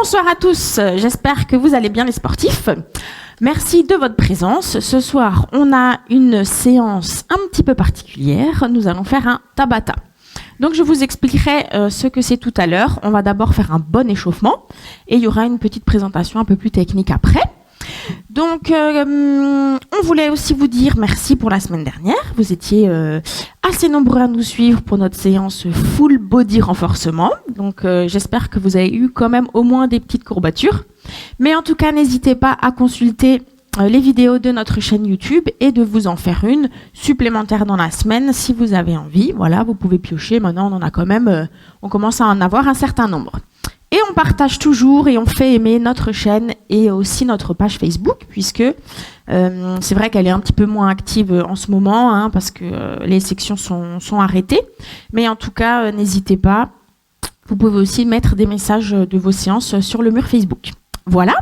Bonsoir à tous, j'espère que vous allez bien les sportifs. Merci de votre présence. Ce soir, on a une séance un petit peu particulière. Nous allons faire un Tabata. Donc je vous expliquerai ce que c'est tout à l'heure. On va d'abord faire un bon échauffement et il y aura une petite présentation un peu plus technique après. Donc on voulait aussi vous dire merci pour la semaine dernière. Vous étiez assez nombreux à nous suivre pour notre séance full body renforcement. Donc j'espère que vous avez eu quand même au moins des petites courbatures. Mais en tout cas, n'hésitez pas à consulter les vidéos de notre chaîne YouTube et de vous en faire une supplémentaire dans la semaine si vous avez envie. Voilà, vous pouvez piocher. Maintenant, on en a quand même, on commence à en avoir un certain nombre. Et on partage toujours et on fait aimer notre chaîne et aussi notre page Facebook, puisque c'est vrai qu'elle est un petit peu moins active en ce moment, hein, parce que les sections sont arrêtées. Mais en tout cas, n'hésitez pas. Vous pouvez aussi mettre des messages de vos séances sur le mur Facebook. Voilà.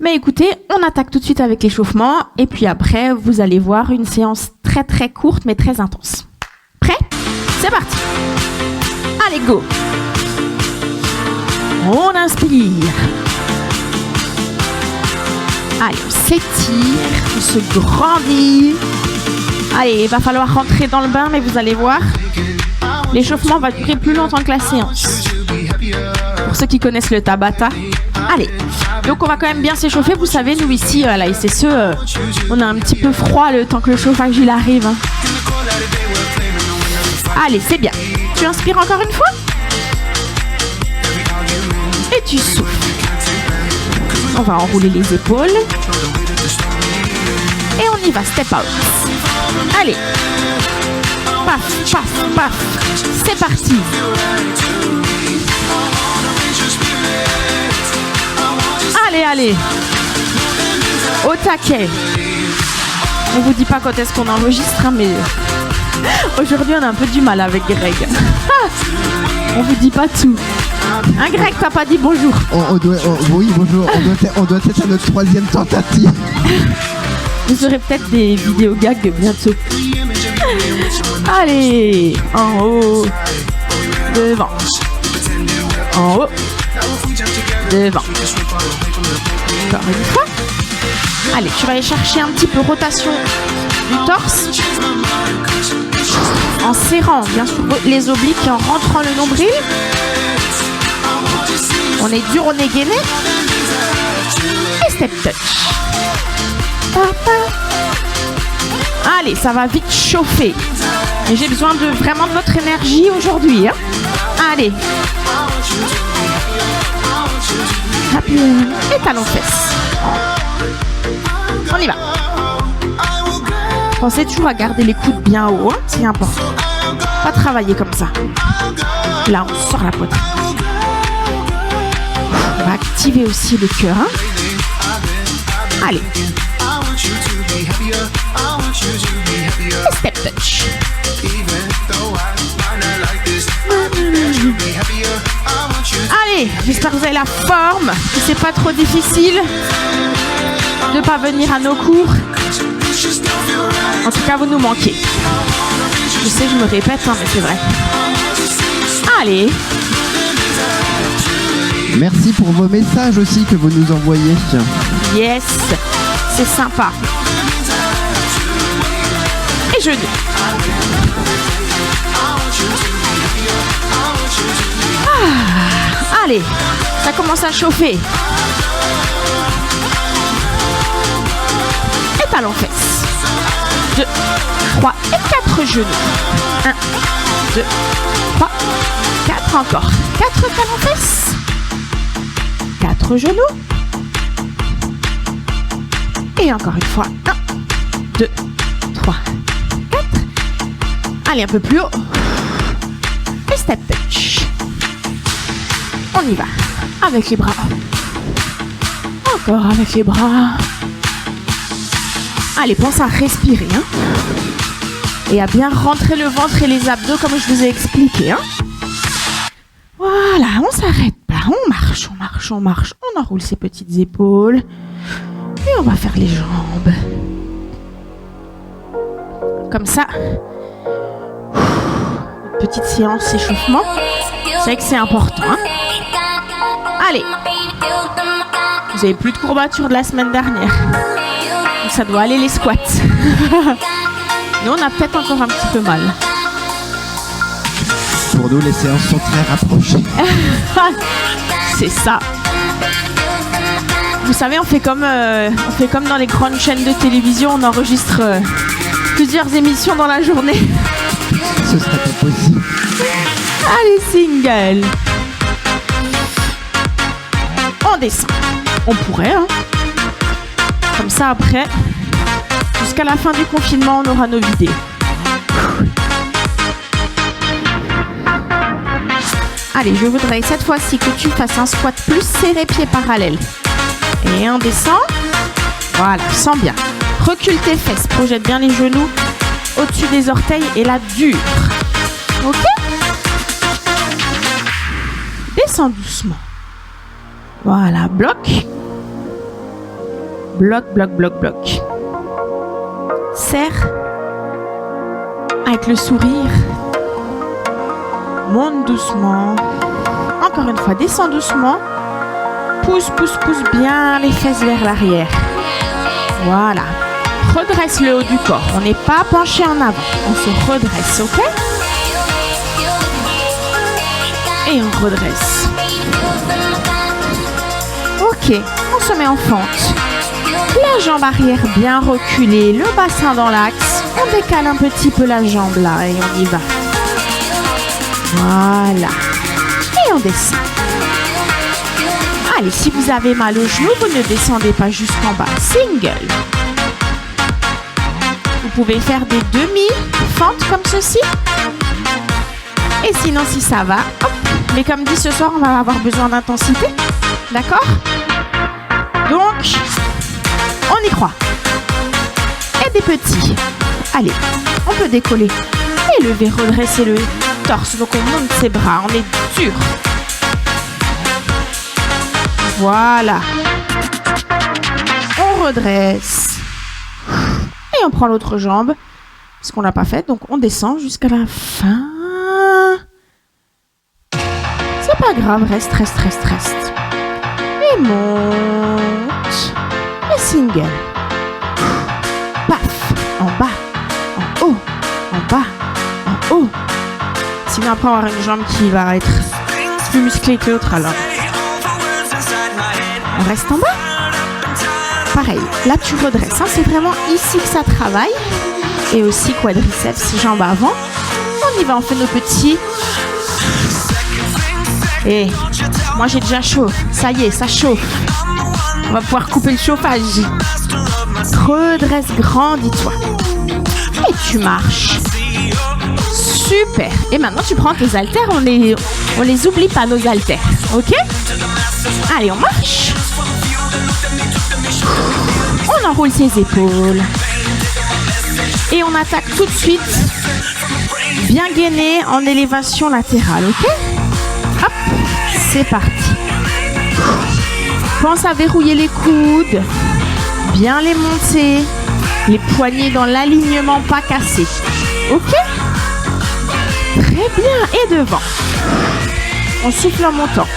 Mais écoutez, on attaque tout de suite avec l'échauffement. Et puis après, vous allez voir une séance très très courte, mais très intense. Prêt ? C'est parti. Allez, go ! On inspire. Allez, on s'étire, on se grandit. Allez, il va falloir rentrer dans le bain, mais vous allez voir, l'échauffement va durer plus longtemps que la séance. Pour ceux qui connaissent le Tabata. Allez, donc on va quand même bien s'échauffer. Vous savez, nous ici, à la SSE, on a un petit peu froid le temps que le chauffage il arrive. Hein. Allez, c'est bien. Tu inspires encore une fois ? Et tu souffles. On va enrouler les épaules. Et on y va, step out. Allez. Paf, paf, paf. C'est parti. Allez, allez. Au taquet. On vous dit pas quand est-ce qu'on enregistre, hein, mais aujourd'hui on a un peu du mal avec Greg. On vous dit pas tout. Hein, Greg, t'as pas dit bonjour. Oui, bonjour. On doit être à notre 3e tentative. Vous aurez peut-être des vidéos gags bientôt. Allez, en haut, devant, en haut, devant. Encore une fois. Allez, tu vas aller chercher un petit peu rotation du torse. En serrant bien sûr les obliques et en rentrant le nombril. On est dur, on est gainé. Et step touch. Allez, ça va vite chauffer. Et j'ai besoin vraiment de votre énergie aujourd'hui. Hein. Allez. Et talons fesses. On y va. Pensez toujours à garder les coudes bien haut. Hein. C'est important. Pas travailler comme ça. Là, on sort la poitrine. On va activer aussi le cœur. Hein. Allez. Et step touch. Allez, j'espère que vous avez la forme, que c'est pas trop difficile de pas venir à nos cours. En tout cas, vous nous manquez. Je sais, je me répète, hein, mais c'est vrai. Allez. Merci pour vos messages aussi que vous nous envoyez. Yes, c'est sympa. Et genoux. Ah, allez, ça commence à chauffer. Et talons fesses. 2, 3 et 4 genoux. 1, 2, 3, 4 encore. 4 talons fesses. 4 genoux. Et encore une fois. 1, 2, 3, 4. Allez, un peu plus haut. Et step touch. On y va. Avec les bras. Encore avec les bras. Allez, pense à respirer. Hein, et à bien rentrer le ventre et les abdos comme je vous ai expliqué. Hein. Voilà, on s'arrête pas. On marche, on marche, on marche. On enroule ses petites épaules. Et on va faire les jambes. Comme ça. Une petite séance échauffement. C'est vrai que c'est important. Hein. Allez. Vous avez plus de courbatures de la semaine dernière. Donc ça doit aller les squats. Nous, on a peut-être encore un petit peu mal. Pour nous, les séances sont très rapprochées. C'est ça. Vous savez, on fait comme dans les grandes chaînes de télévision, on enregistre plusieurs émissions dans la journée. Ce serait pas possible. Allez, single. On descend. On pourrait, hein. Comme ça, après, jusqu'à la fin du confinement, on aura nos vidéos. Allez, je voudrais cette fois-ci que tu fasses un squat plus serré, pieds parallèles. Et on descend. Voilà, sens bien. Recule tes fesses, projette bien les genoux au-dessus des orteils et la dure. Ok? Descends doucement. Voilà, bloc. Bloc, bloc, bloc, bloc. Serre. Avec le sourire. Monte doucement. Encore une fois, descends doucement. Pousse, pousse, pousse bien les fesses vers l'arrière. Voilà. Redresse le haut du corps. On n'est pas penché en avant. On se redresse, ok? Et on redresse. Ok, on se met en fente. La jambe arrière bien reculée, le bassin dans l'axe. On décale un petit peu la jambe là et on y va. Voilà. Et on descend. Allez, si vous avez mal au genou, vous ne descendez pas jusqu'en bas. Single. Vous pouvez faire des demi-fentes comme ceci. Et sinon, si ça va, hop. Mais comme dit ce soir, on va avoir besoin d'intensité. D'accord? Donc, on y croit. Et des petits. Allez, on peut décoller. Et lever, redresser le torse. Donc, on monte ses bras. On est dur. Voilà. On redresse. Et on prend l'autre jambe. Parce qu'on l'a pas fait. Donc, on descend jusqu'à la fin. C'est pas grave. Reste, reste, reste, reste. Et monte. Et single. Paf. En bas. En haut. En bas. En haut. Sinon, après, on va avoir une jambe qui va être plus musclée que l'autre. Alors, on reste en bas. Pareil. Là, tu redresses. Hein. C'est vraiment ici que ça travaille. Et aussi quadriceps, jambes avant. On y va. On fait nos petits. Et moi, j'ai déjà chaud. Ça y est, ça chauffe. On va pouvoir couper le chauffage. Redresse, grandis-toi. Et tu marches. Super. Et maintenant, tu prends tes haltères. On les oublie pas, nos haltères. Ok? Allez, on marche. On enroule ses épaules. Et on attaque tout de suite. Bien gainé en élévation latérale. Ok? Hop. C'est parti. Pense à verrouiller les coudes. Bien les monter. Les poignets dans l'alignement, pas cassés. Ok? Très bien. Et devant. On souffle en montant.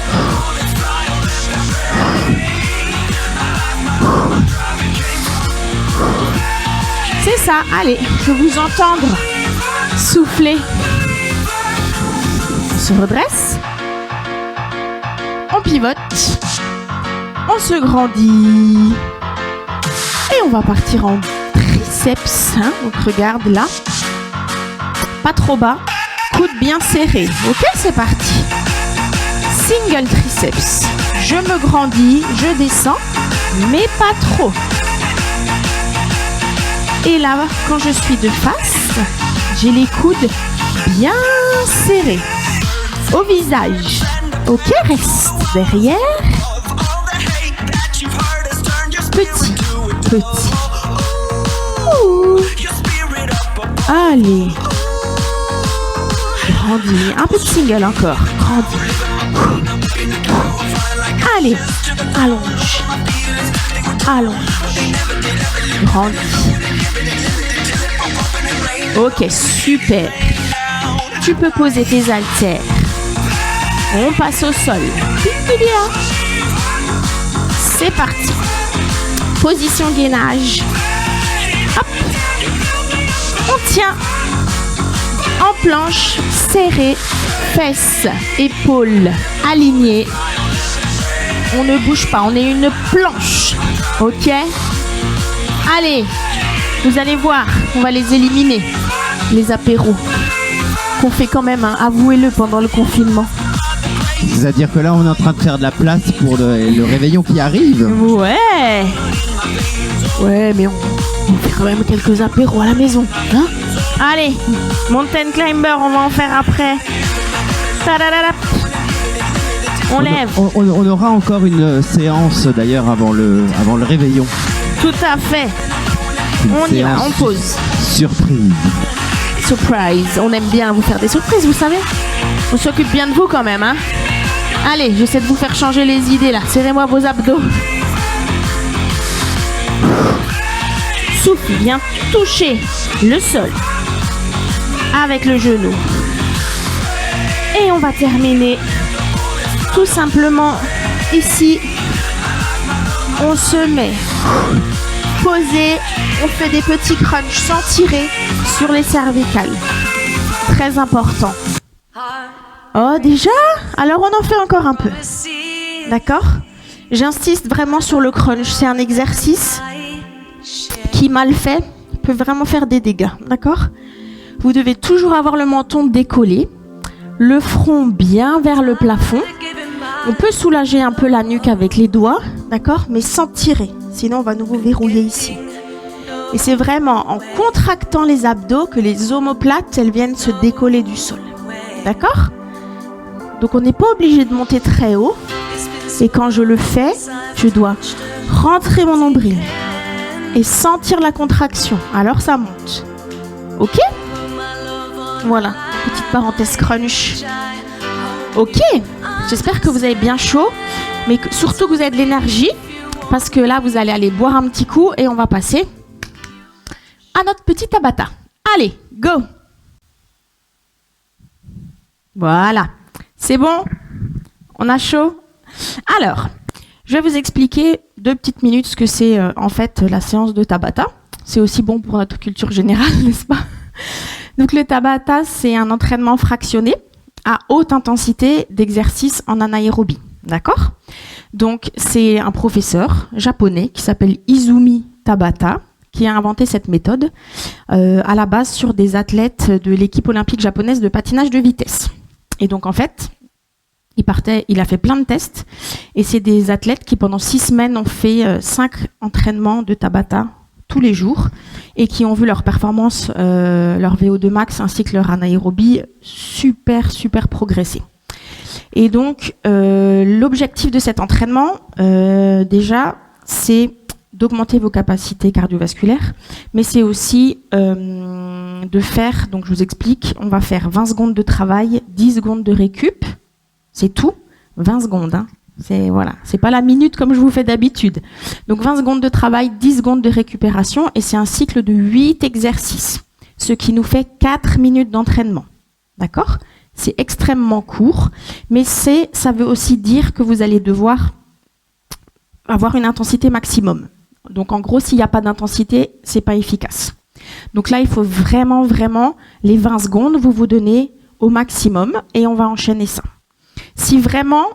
C'est ça. Allez, je veux vous entendre souffler. On se redresse. On pivote. On se grandit. Et on va partir en triceps. Hein. Donc regarde là. Pas trop bas. Coude bien serré. Ok, c'est parti. Single triceps. Je me grandis, je descends, mais pas trop. Et là, quand je suis de face, j'ai les coudes bien serrés. Au visage. Ok, reste derrière. Petit, petit. Ouh. Allez. Grandis. Un peu de single encore. Grandis. Allez. Allonge. Allonge. Grandis. Ok, super. Tu peux poser tes haltères. On passe au sol. C'est parti. Position gainage. Hop. On tient en planche, serré, fesses, épaules alignées. On ne bouge pas, on est une planche. Ok? Allez, vous allez voir, on va les éliminer, les apéros qu'on fait quand même, hein, avouez-le, pendant le confinement. C'est-à-dire que là, on est en train de faire de la place pour le réveillon qui arrive. Ouais. Ouais, mais on fait quand même quelques apéros à la maison. Hein? Allez, mountain climber, on va en faire après. Tadadadap. On lève. On aura encore une séance d'ailleurs avant le réveillon. Tout à fait. On y va, on pose. Surprise. Surprise. On aime bien vous faire des surprises, vous savez. On s'occupe bien de vous quand même, hein. Allez, j'essaie de vous faire changer les idées là. Serrez-moi vos abdos. Souffle, viens toucher le sol avec le genou. Et on va terminer tout simplement ici. On se met posé, on fait des petits crunchs sans tirer sur les cervicales. Très important. Oh, déjà? Alors on en fait encore un peu. D'accord? J'insiste vraiment sur le crunch. C'est un exercice qui, mal fait, peut vraiment faire des dégâts. D'accord? Vous devez toujours avoir le menton décollé, le front bien vers le plafond. On peut soulager un peu la nuque avec les doigts, d'accord? Mais sans tirer, sinon on va nous verrouiller ici. Et c'est vraiment en contractant les abdos que les omoplates, elles viennent se décoller du sol. D'accord? Donc on n'est pas obligé de monter très haut. Et quand je le fais, je dois rentrer mon nombril et sentir la contraction. Alors ça monte. Ok? Voilà, petite parenthèse crunch. Ok, j'espère que vous avez bien chaud, mais surtout que vous avez de l'énergie, parce que là, vous allez aller boire un petit coup et on va passer à notre petit Tabata. Allez, go! Voilà, c'est bon? On a chaud? Alors, je vais vous expliquer 2 petites minutes ce que c'est en fait la séance de Tabata. C'est aussi bon pour notre culture générale, n'est-ce pas? Donc le Tabata, c'est un entraînement fractionné à haute intensité d'exercice en anaérobie. D'accord? Donc c'est un professeur japonais qui s'appelle Izumi Tabata qui a inventé cette méthode à la base sur des athlètes de l'équipe olympique japonaise de patinage de vitesse. Et donc en fait, il a fait plein de tests et c'est des athlètes qui pendant 6 semaines ont fait 5 entraînements de Tabata tous les jours et qui ont vu leur performance, leur VO2 max ainsi que leur anaérobie super progresser. Et donc l'objectif de cet entraînement déjà c'est d'augmenter vos capacités cardiovasculaires, mais c'est aussi de faire, donc je vous explique, on va faire 20 secondes de travail, 10 secondes de récup, c'est tout, 20 secondes, hein. C'est pas la minute comme je vous fais d'habitude. Donc 20 secondes de travail, 10 secondes de récupération et c'est un cycle de 8 exercices, ce qui nous fait 4 minutes d'entraînement. D'accord? C'est extrêmement court, mais ça veut aussi dire que vous allez devoir avoir une intensité maximum. Donc en gros, s'il n'y a pas d'intensité, c'est pas efficace. Donc là, il faut vraiment les 20 secondes, vous donnez au maximum et on va enchaîner ça. Si vraiment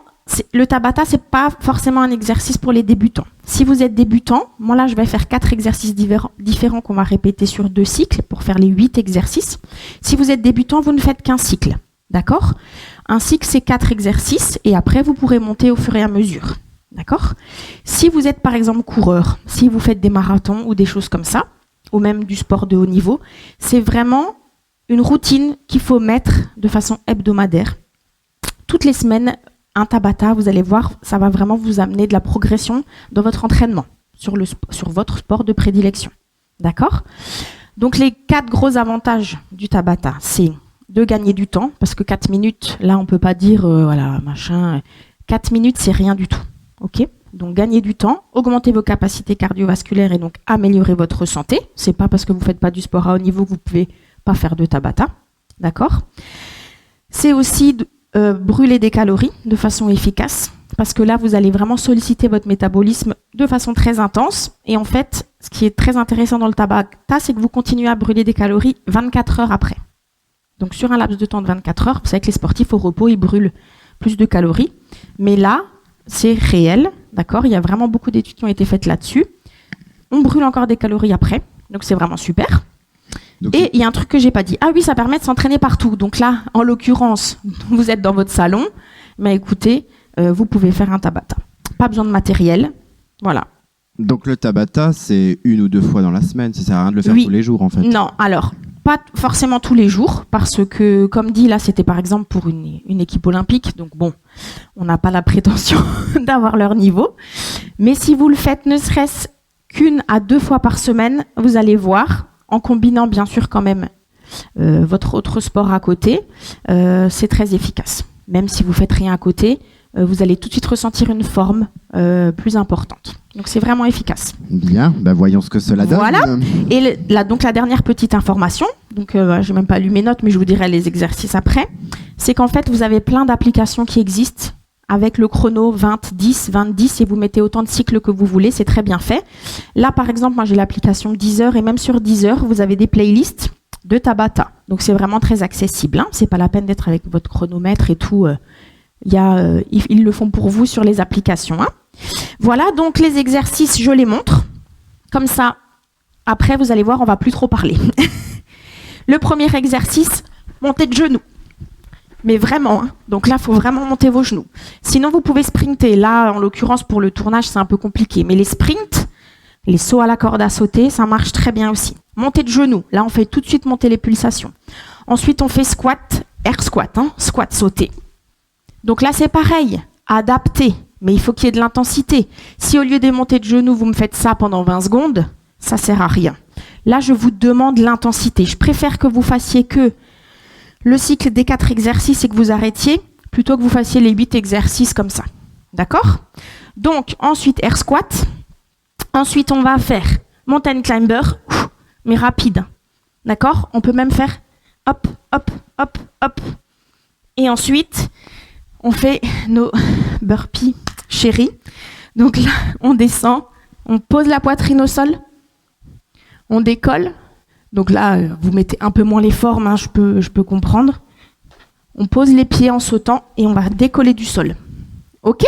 le Tabata, c'est pas forcément un exercice pour les débutants. Si vous êtes débutant, moi là, je vais faire 4 exercices différents qu'on va répéter sur 2 cycles pour faire les 8 exercices. Si vous êtes débutant, vous ne faites qu'un cycle. D'accord? Un cycle, c'est 4 exercices et après, vous pourrez monter au fur et à mesure. D'accord? Si vous êtes par exemple coureur, si vous faites des marathons ou des choses comme ça, ou même du sport de haut niveau, c'est vraiment une routine qu'il faut mettre de façon hebdomadaire. Toutes les semaines, un Tabata, vous allez voir, ça va vraiment vous amener de la progression dans votre entraînement, sur votre sport de prédilection. D'accord? Donc les 4 gros avantages du Tabata, c'est de gagner du temps, parce que 4 minutes, là on ne peut pas dire, voilà, machin, 4 minutes c'est rien du tout. Ok? Donc gagner du temps, augmenter vos capacités cardiovasculaires et donc améliorer votre santé. C'est pas parce que vous ne faites pas du sport à haut niveau que vous ne pouvez pas faire de Tabata. D'accord? C'est aussi brûler des calories de façon efficace, parce que là, vous allez vraiment solliciter votre métabolisme de façon très intense. Et en fait, ce qui est très intéressant dans le Tabata, c'est que vous continuez à brûler des calories 24 heures après. Donc sur un laps de temps de 24 heures, vous savez que les sportifs au repos, ils brûlent plus de calories. Mais là, c'est réel, d'accord ? Il y a vraiment beaucoup d'études qui ont été faites là-dessus. On brûle encore des calories après, donc c'est vraiment super. Donc, Et il y a un truc que j'ai pas dit. Ah oui, ça permet de s'entraîner partout. Donc là, en l'occurrence, vous êtes dans votre salon, mais écoutez, vous pouvez faire un Tabata. Pas besoin de matériel, voilà. donc le Tabata, c'est 1 ou 2 fois dans la semaine. Ça sert à rien de le faire Oui. tous les jours, en fait. Non, alors, pas forcément tous les jours, parce que, comme dit, là, c'était par exemple pour une équipe olympique. Donc bon, on n'a pas la prétention d'avoir leur niveau. Mais si vous le faites ne serait-ce qu'1 à 2 fois par semaine, vous allez voir, en combinant bien sûr quand même votre autre sport à côté, c'est très efficace. Même si vous faites rien à côté, vous allez tout de suite ressentir une forme plus importante. Donc c'est vraiment efficace. Bien, voyons ce que cela donne. Voilà. Et donc la dernière petite information, donc j'ai même pas lu mes notes, mais je vous dirai les exercices après, c'est qu'en fait vous avez plein d'applications qui existent avec le chrono 20, 10, 20, 10 et vous mettez autant de cycles que vous voulez, c'est très bien fait. Là par exemple, moi j'ai l'application Deezer et même sur Deezer, vous avez des playlists de Tabata. Donc c'est vraiment très accessible, hein. C'est pas la peine d'être avec votre chronomètre et tout. Ils le font pour vous sur les applications, hein. Voilà, donc les exercices, je les montre. Comme ça, après, vous allez voir, on va plus trop parler. Le premier exercice, montée de genoux. Mais vraiment, hein. Donc là, il faut vraiment monter vos genoux. Sinon, vous pouvez sprinter. Là, en l'occurrence, pour le tournage, c'est un peu compliqué. Mais les sprints, les sauts à la corde à sauter, ça marche très bien aussi. Montée de genoux. Là, on fait tout de suite monter les pulsations. Ensuite, on fait squat, air squat, hein. Squat sauté. Donc là, c'est pareil, adapté. Mais il faut qu'il y ait de l'intensité. Si au lieu des montées de genoux, vous me faites ça pendant 20 secondes, ça sert à rien. Là, je vous demande l'intensité. Je préfère que vous fassiez que le cycle des 4 exercices et que vous arrêtiez, plutôt que vous fassiez les 8 exercices comme ça. D'accord ? Donc, ensuite, air squat. Ensuite, on va faire mountain climber, mais rapide. D'accord ? On peut même faire hop, hop, hop, hop. Et ensuite, on fait nos burpees chéris. Donc là, on descend, on pose la poitrine au sol, on décolle. Donc là, vous mettez un peu moins les formes, hein, je peux comprendre. On pose les pieds en sautant et on va décoller du sol. Ok ?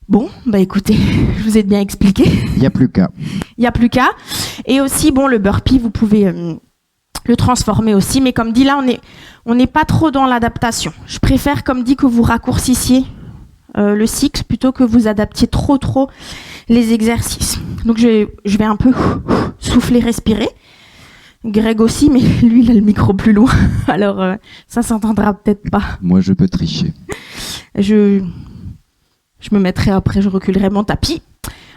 Bon, écoutez, je vous ai bien expliqué. Il n'y a plus qu'à. Il n'y a plus qu'à. Et aussi, le burpee, vous pouvez le transformer aussi. Mais comme dit là, on n'est pas trop dans l'adaptation. Je préfère, comme dit, que vous raccourcissiez le cycle plutôt que vous adaptiez trop les exercices. Donc je vais un peu souffler, respirer. Greg aussi, mais lui, il a le micro plus loin. Alors, ça s'entendra peut-être pas. Moi, je peux tricher. Je me mettrai après, je reculerai mon tapis.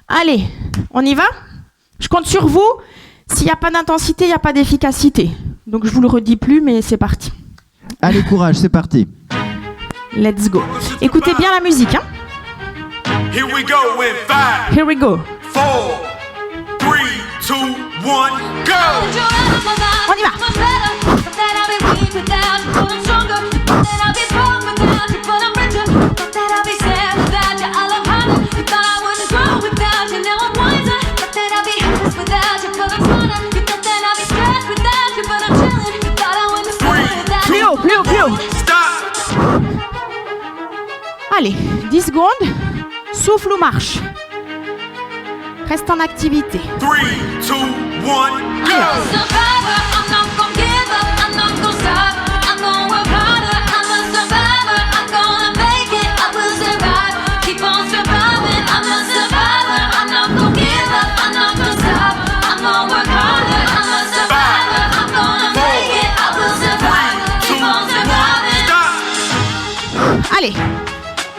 Allez, on y va ? Je compte sur vous. S'il n'y a pas d'intensité, il n'y a pas d'efficacité. Donc, je vous le redis plus, mais c'est parti. Allez, courage, c'est parti. Let's go. Écoutez bien la musique, hein. Here we go in 5, Here we go. 4, 3, 2, 1, go! On y va. Plus haut, plus haut, plus haut. Stop! Allez, 10 secondes. Souffle ou marche. Reste en activité. 3, 2, 1, go! Allez,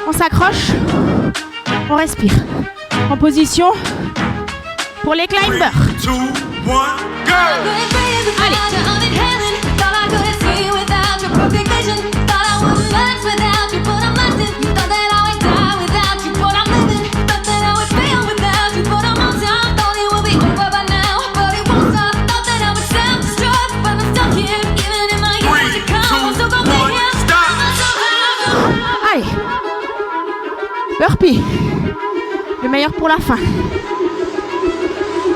on s'accroche, on respire. En position pour les climbers. 2, 1, go! meilleur pour la fin.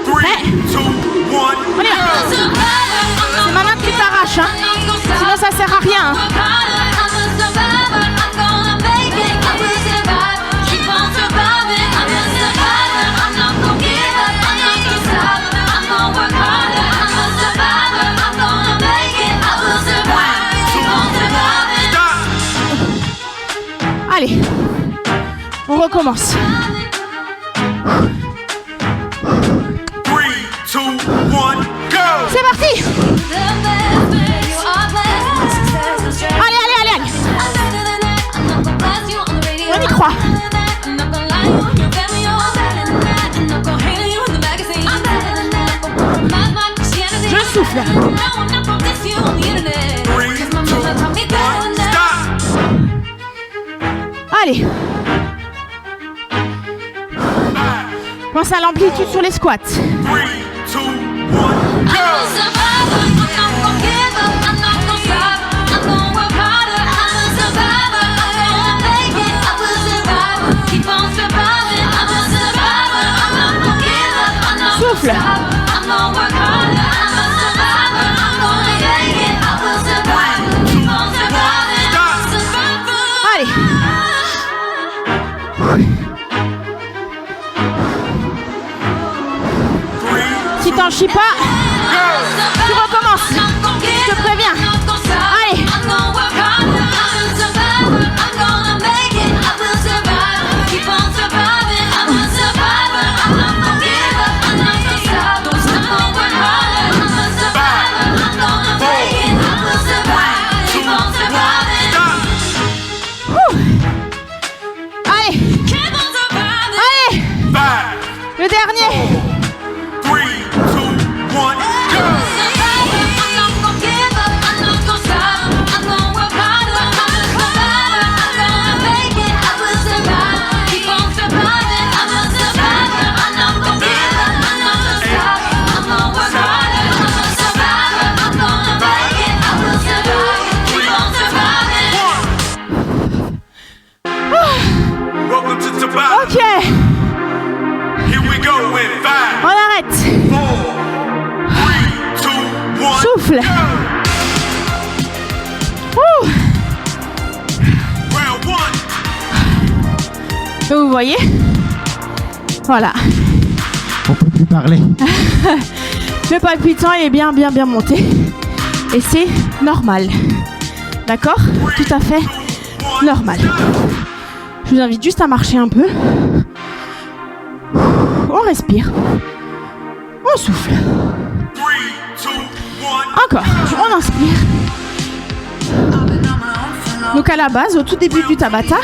3, 2, 1, On y va. C'est maintenant que tu t'arraches, hein. Sinon ça sert à rien. Hein. Allez, on recommence. 3, 2, 1, go! C'est parti. Allez, allez, allez, allez. On y croit. Je souffle. 3, 2, 1, stop! Allez. Pense à l'amplitude sur les squats. 3, 2, 1, go! Souffle. Allez. Si t'en chies pas, tu recommences. Je te préviens. Allez. Allez. Allez. 5, Le dernier. 3, 2, 1, go! Welcome to Tabata. Ok. Here we go in 5, On arrête. 4, 3, 2, 1, Souffle. go! Ouh. Round 1. Donc, vous voyez. Voilà. On peut plus parler. Le palpitant est bien monté. Et c'est normal. D'accord? Tout à fait normal. Je vous invite juste à marcher un peu. On respire. On souffle. 3, 2, 1. Encore. On inspire. Donc à la base, au tout début du Tabata,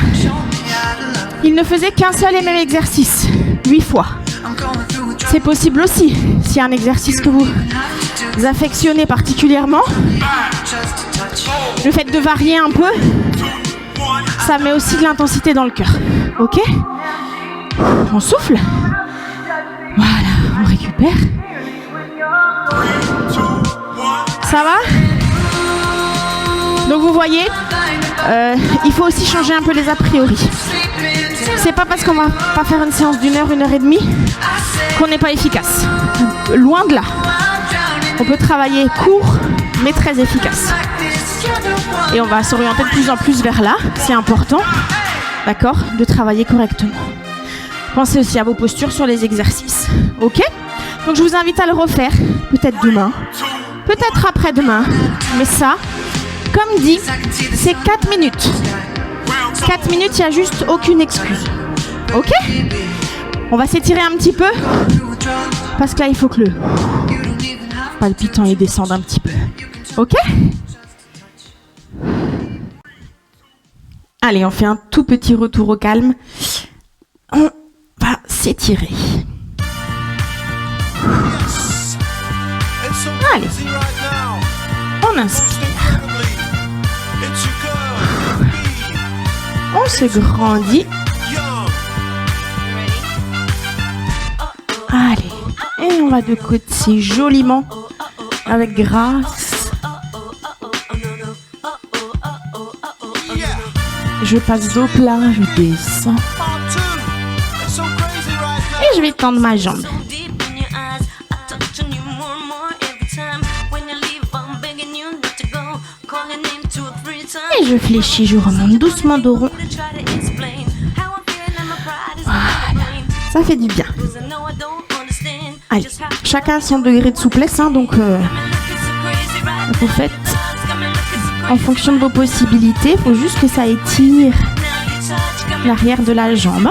il ne faisait qu'un seul et même exercice. 8 fois. C'est possible aussi, s'il y a un exercice que vous affectionnez particulièrement. Le fait de varier un peu, ça met aussi de l'intensité dans le cœur. Ok? On souffle. Voilà, on récupère. Ça va? Donc vous voyez, il faut aussi changer un peu les a priori. C'est pas parce qu'on va pas faire une séance d'1 heure, 1 heure et demie qu'on n'est pas efficace. Loin de là. On peut travailler court, mais très efficace. Et on va s'orienter de plus en plus vers là. C'est important, d'accord, de travailler correctement. Pensez aussi à vos postures sur les exercices. Ok? Donc je vous invite à le refaire, peut-être demain, peut-être après-demain. Mais ça, comme dit, c'est 4 minutes. 4 minutes, il n'y a juste aucune excuse. Ok? On va s'étirer un petit peu. Parce que là, il faut que le palpitant il descende un petit peu. Ok? Allez, on fait un tout petit retour au calme. On va s'étirer. Allez. On inspire. On se grandit. Allez. Et on va de côté joliment. Avec grâce. Je passe dos plat, je descends. je vais tendre ma jambe. Et je fléchis, je remonte doucement dos rond. Voilà, ça fait du bien. Allez, chacun a son degré de souplesse, hein, donc vous faites en fonction de vos possibilités. Il faut juste que ça étire l'arrière de la jambe.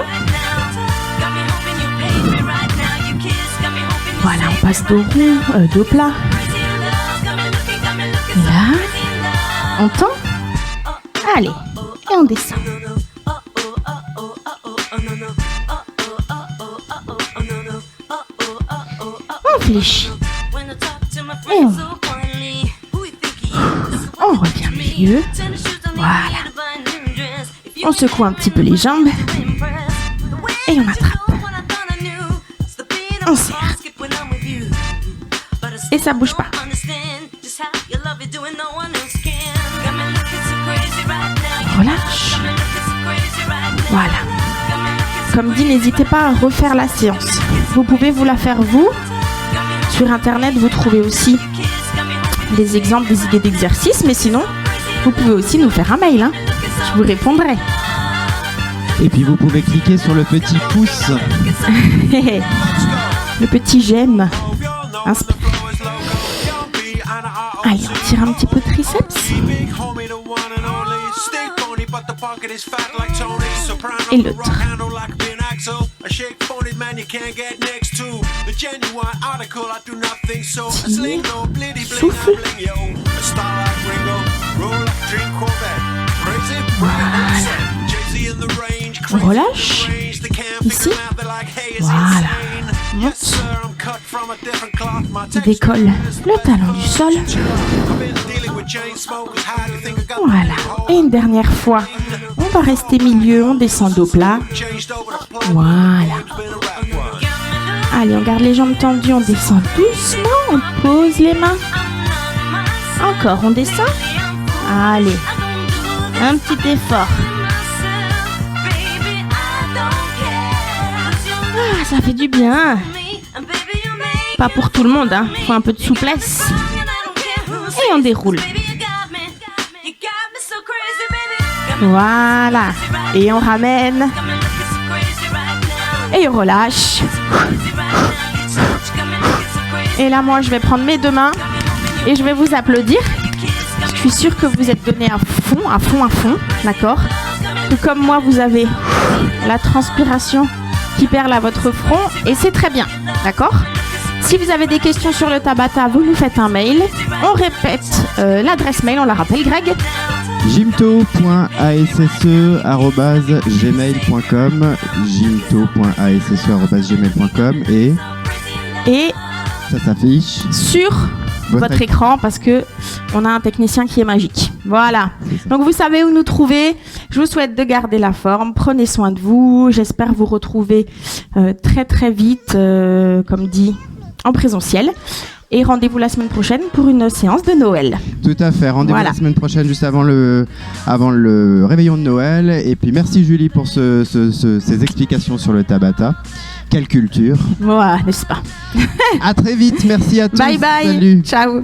Voilà, on passe dos rond, dos plat. Et là, on tend. Allez, et on descend. On fléchit. Et on revient au milieu. Voilà. On secoue un petit peu les jambes. Et on attrape. On serre. Et ça bouge pas. Relâche. Voilà. Comme dit, n'hésitez pas à refaire la séance. Vous pouvez vous la faire vous. Sur internet, vous trouvez aussi des exemples, des idées d'exercices. Mais sinon, vous pouvez aussi nous faire un mail. Hein. Je vous répondrai. Et puis vous pouvez cliquer sur le petit pouce. Le petit j'aime. Inspire. Allez, on tire un petit peu de triceps. Et l'autre. Souffle. Voilà. On relâche. Ici. Voilà. Monte. Décolle le talon du sol. Voilà. Et une dernière fois, on va rester milieu, on descend dos plat. Voilà. Allez, on garde les jambes tendues, on descend doucement, on pose les mains. Encore, on descend. Allez, un petit effort. Ah, ça fait du bien. Pas pour tout le monde, hein. Faut un peu de souplesse. Et on déroule. Voilà. Et on ramène. Et on relâche. Et là, moi, je vais prendre mes deux mains et je vais vous applaudir. Je suis sûre que vous êtes donnés à fond, à fond, à fond. D'accord ? Que comme moi, vous avez la transpiration qui perle à votre front. Et c'est très bien. D'accord ? Si vous avez des questions sur le Tabata, vous nous faites un mail. On répète l'adresse mail, on la rappelle, Greg. gymto.asse@gmail.com gymto.asse@gmail.com et ça s'affiche sur votre écran parce que on a un technicien qui est magique. Voilà. Donc vous savez où nous trouver. Je vous souhaite de garder la forme. Prenez soin de vous. J'espère vous retrouver très très vite, comme dit, en présentiel. Et rendez-vous la semaine prochaine pour une séance de Noël. Tout à fait. Rendez-vous la semaine prochaine, juste avant le réveillon de Noël. Et puis merci Julie pour ces explications sur le Tabata. Quelle culture. Voilà, n'est-ce pas? À très vite. Merci à tous. Bye bye. Salut. Ciao.